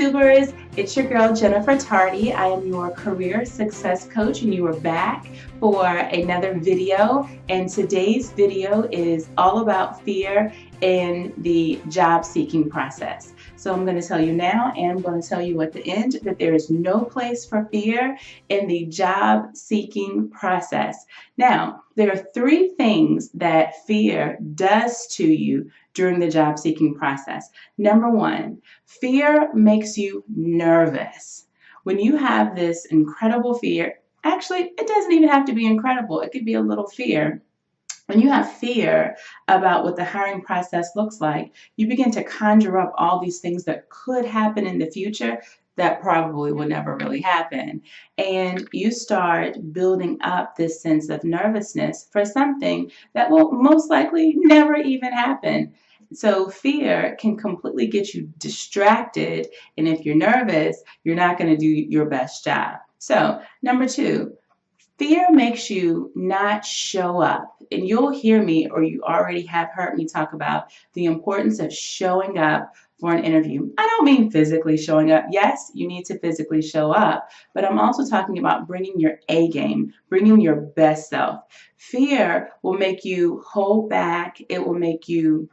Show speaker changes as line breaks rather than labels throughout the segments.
YouTubers, it's your girl Jennifer Tardy. I am your career success coach and you are back for another video, and today's video is all about fear in the job seeking process. So I'm going to tell you now and I'm going to tell you at the end that there is no place for fear in the job seeking process. Now, there are three things that fear does to you during the job seeking process. Number one, fear makes you nervous. When you have this incredible fear, actually, it doesn't even have to be incredible. It could be a little fear. When you have fear about what the hiring process looks like, you begin to conjure up all these things that could happen in the future that probably will never really happen. And you start building up this sense of nervousness for something that will most likely never even happen. So fear can completely get you distracted, and if you're nervous, you're not going to do your best job. So number two, fear makes you not show up. And you'll hear me, or you already have heard me talk about the importance of showing up for an interview. I don't mean physically showing up. Yes, you need to physically show up, but I'm also talking about bringing your A game, bringing your best self. Fear will make you hold back. It will make you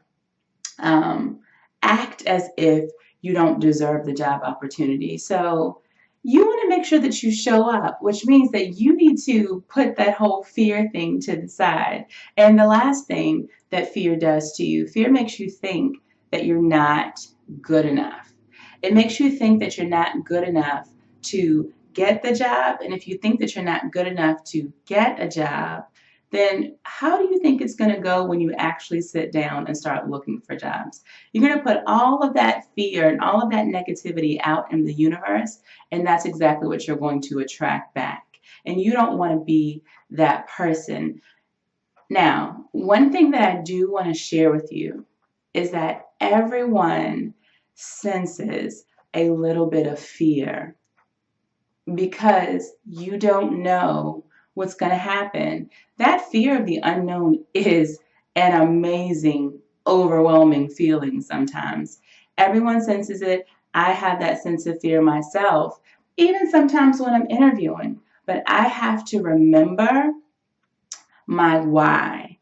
act as if you don't deserve the job opportunity. So you want to make sure that you show up, which means that you need to put that whole fear thing to the side. And the last thing that fear does to you, fear makes you think that you're not good enough. It makes you think that you're not good enough to get the job. And if you think that you're not good enough to get a job, then how do you think it's going to go when you actually sit down and start looking for jobs? You're going to put all of that fear and all of that negativity out in the universe, and that's exactly what you're going to attract back. And you don't want to be that person. Now, one thing that I do want to share with you is that everyone senses a little bit of fear because you don't know what's going to happen. That fear of the unknown is an amazing, overwhelming feeling sometimes. Everyone senses it. I have that sense of fear myself, even sometimes when I'm interviewing. But I have to remember my why.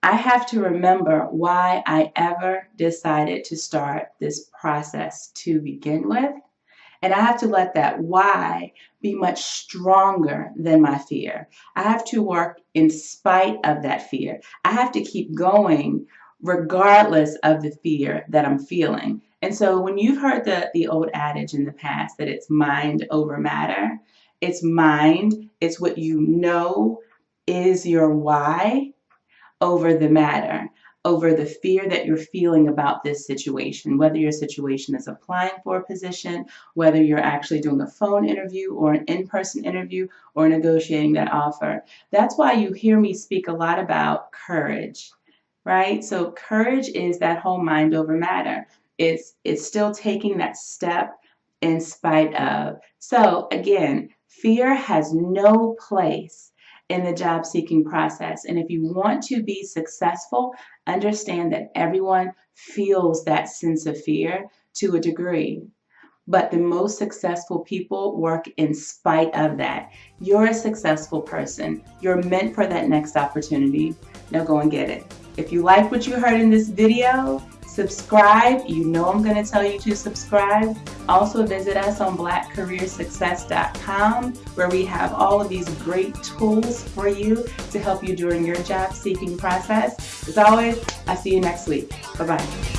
I have to remember why I ever decided to start this process to begin with. And I have to let that why be much stronger than my fear. I have to work in spite of that fear. I have to keep going regardless of the fear that I'm feeling. And so when you've heard the old adage in the past that it's mind over matter, it's mind, it's what you know is your why over the matter, over the fear that you're feeling about this situation, whether your situation is applying for a position, whether you're actually doing a phone interview or an in-person interview or negotiating that offer. That's why you hear me speak a lot about courage, right? So courage is that whole mind over matter. It's still taking that step in spite of. So again, fear has no place in the job seeking process. And if you want to be successful, understand that everyone feels that sense of fear to a degree. But the most successful people work in spite of that. You're a successful person. You're meant for that next opportunity. Now go and get it. If you like what you heard in this video, subscribe. You know I'm going to tell you to subscribe. Also visit us on blackcareersuccess.com, where we have all of these great tools for you to help you during your job seeking process. As always, I'll see you next week. Bye-bye.